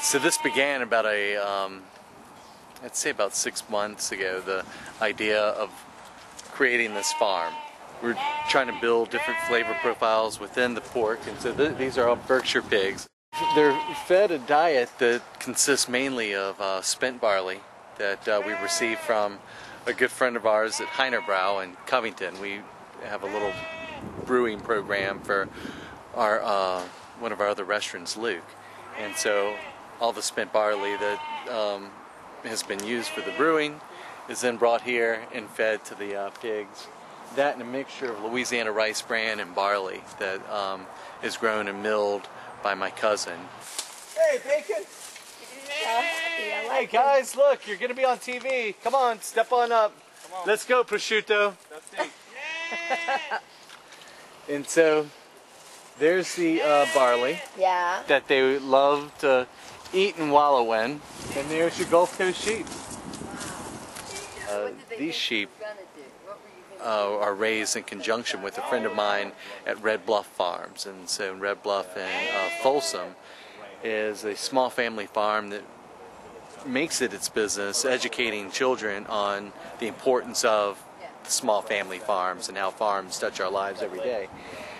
So this began about I'd say about 6 months ago, the idea of creating this farm. We're trying to build different flavor profiles within the pork, and so these are all Berkshire pigs. They're fed a diet that consists mainly of spent barley that we received from a good friend of ours at Heinerbrow in Covington. We have a little brewing program for our one of our other restaurants, Luke, and so all the spent barley that has been used for the brewing is then brought here and fed to the pigs. That and a mixture of Louisiana rice bran and barley that is grown and milled by my cousin. Hey, Bacon! Hey guys, look, you're gonna be on TV. Come on, step on up. Come on. Let's go, prosciutto. And so there's the barley that they love to eat and wallow in. And there's your Gulf Coast sheep. These sheep are raised in conjunction with a friend of mine at Red Bluff Farms. And so Red Bluff and Folsom is a small family farm that makes it its business educating children on the importance of the small family farms and how farms touch our lives every day.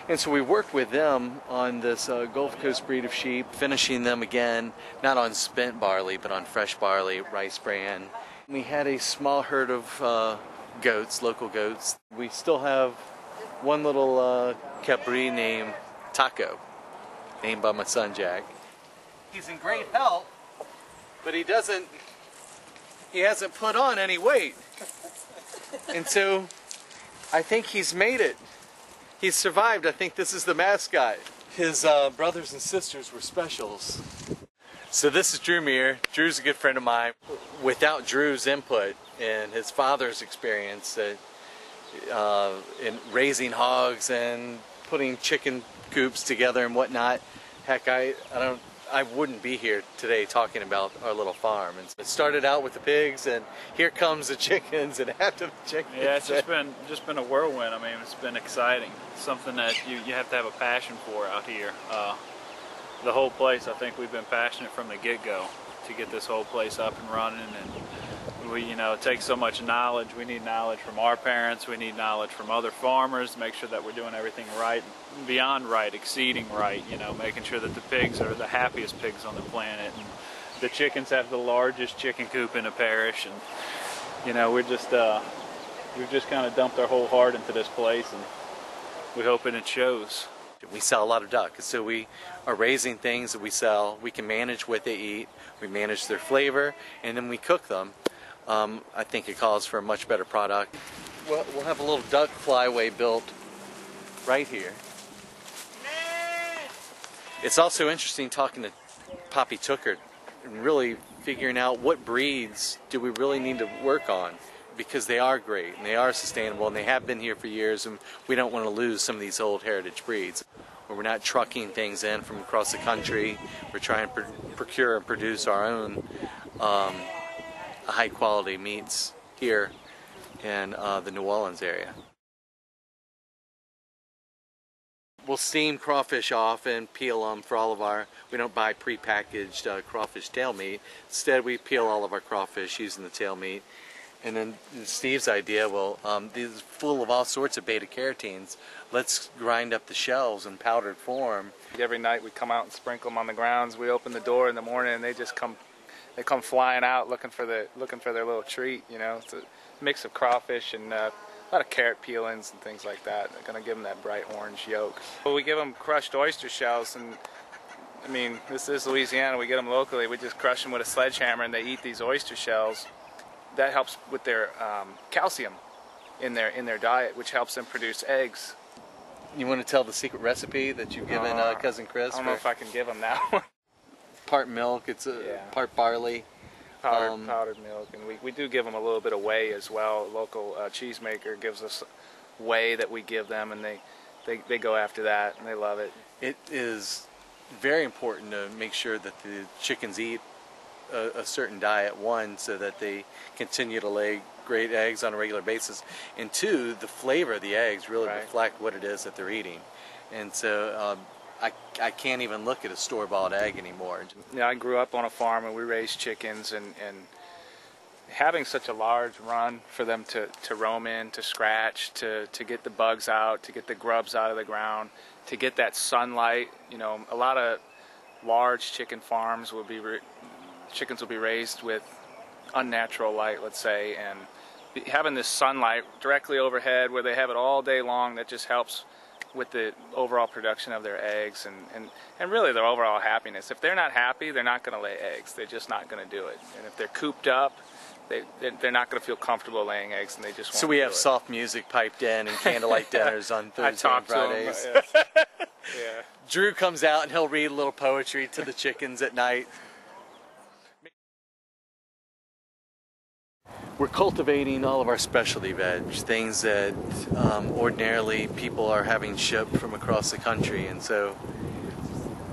And so we worked with them on this Gulf Coast breed of sheep, finishing them again, not on spent barley, but on fresh barley, rice bran. We had a small herd of goats, local goats. We still have one little Capri named Taco, named by my son Jack. He's in great health, but he hasn't put on any weight. And so I think he's made it. He's survived. I think this is the mascot. His brothers and sisters were specials. So this is Drew Meir. Drew's a good friend of mine. Without Drew's input and his father's experience in raising hogs and putting chicken coops together and whatnot, heck, I wouldn't be here today talking about our little farm. And it started out with the pigs, and here comes the chickens, and after the chickens. Yeah, it's just been a whirlwind. I mean, it's been exciting. Something that you have to have a passion for out here. The whole place, I think we've been passionate from the get-go to get this whole place up and running. And we, it takes so much knowledge. We need knowledge from our parents. We need knowledge from other farmers to make sure that we're doing everything right, beyond right, exceeding right. Making sure that the pigs are the happiest pigs on the planet, and the chickens have the largest chicken coop in the parish. And we've just kind of dumped our whole heart into this place, and we hope it shows. We sell a lot of duck, so we are raising things that we sell. We can manage what they eat, we manage their flavor, and then we cook them. I think it calls for a much better product. We'll have a little duck flyway built right here. It's also interesting talking to Poppy Tooker and really figuring out what breeds do we really need to work on, because they are great and they are sustainable and they have been here for years, and we don't want to lose some of these old heritage breeds. We're not trucking things in from across the country. We're trying to procure and produce our own high quality meats here in the New Orleans area. We'll steam crawfish off and peel them for all of we don't buy pre-packaged crawfish tail meat. Instead, we peel all of our crawfish using the tail meat. And then Steve's idea, these are full of all sorts of beta-carotenes. Let's grind up the shells in powdered form. Every night we come out and sprinkle them on the grounds. We open the door in the morning and they just come flying out looking for their little treat. It's a mix of crawfish and a lot of carrot peelings and things like that. They're going to give them that bright orange yolk. Well, we give them crushed oyster shells, and I mean, this is Louisiana. We get them locally. We just crush them with a sledgehammer, and they eat these oyster shells. That helps with their calcium in their diet, which helps them produce eggs. You want to tell the secret recipe that you've given Cousin Chris? I don't know if I can give them that one. Part milk, part barley. Powdered milk, and we do give them a little bit of whey as well. A local cheesemaker gives us whey that we give them, and they go after that, and they love it. It is very important to make sure that the chickens eat a certain diet, one, so that they continue to lay great eggs on a regular basis, and two, the flavor of the eggs really reflect what it is that they're eating. And so I can't even look at a store-bought egg anymore. Yeah, I grew up on a farm and we raised chickens, and having such a large run for them to roam in, to scratch, to get the bugs out, to get the grubs out of the ground, to get that sunlight. You know, a lot of large chicken farms will be chickens will be raised with unnatural light, let's say, and having this sunlight directly overhead where they have it all day long, that just helps with the overall production of their eggs and really their overall happiness. If they're not happy, they're not going to lay eggs. They're just not going to do it. And if they're cooped up, they're not going to feel comfortable laying eggs, and they just won't. So we have do it. soft music piped in and candlelight dinners on Thursdays and Fridays. To them, yeah. Drew comes out and he'll read a little poetry to the chickens at night. We're cultivating all of our specialty veg, things that ordinarily people are having shipped from across the country, and so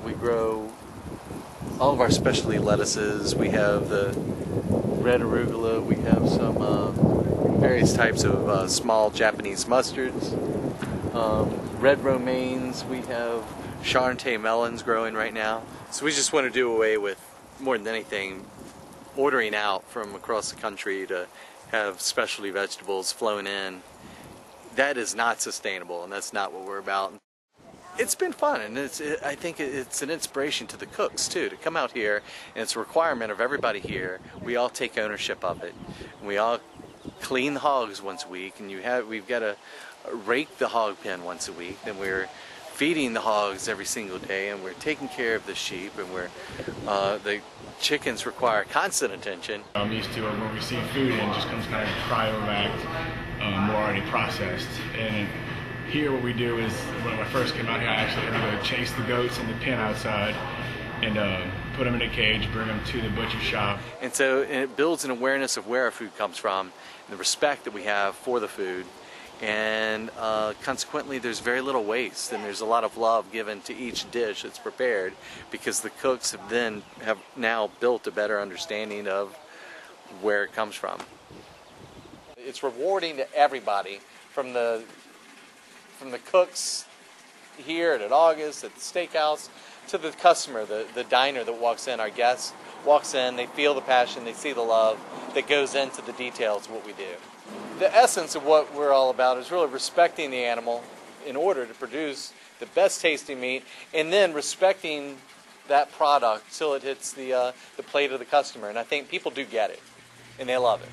we grow all of our specialty lettuces. We have the red arugula, we have some various types of small Japanese mustards, red romaines, we have Charente melons growing right now. So we just want to do away with, more than anything, ordering out from across the country to have specialty vegetables flown in. That is not sustainable, and that's not what we're about. It's been fun, and I think it's an inspiration to the cooks too, to come out here, and it's a requirement of everybody here. We all take ownership of it. We all clean the hogs once a week, and we've got to rake the hog pen once a week, and we're feeding the hogs every single day, and we're taking care of the sheep, and the chickens require constant attention. I'm used to when we see food in, just comes kind of cryo-vac, more already processed. And here what we do is, when I first came out here, I actually had to go chase the goats in the pen outside and put them in a cage, bring them to the butcher shop. And so it builds an awareness of where our food comes from, and the respect that we have for the food. And consequently, there's very little waste, and there's a lot of love given to each dish that's prepared, because the cooks have now built a better understanding of where it comes from. It's rewarding to everybody, from the cooks here at August, at the steakhouse, to the customer, the diner that walks in. Our guest walks in, they feel the passion, they see the love that goes into the details of what we do. The essence of what we're all about is really respecting the animal in order to produce the best tasting meat, and then respecting that product till it hits the plate of the customer. And I think people do get it, and they love it.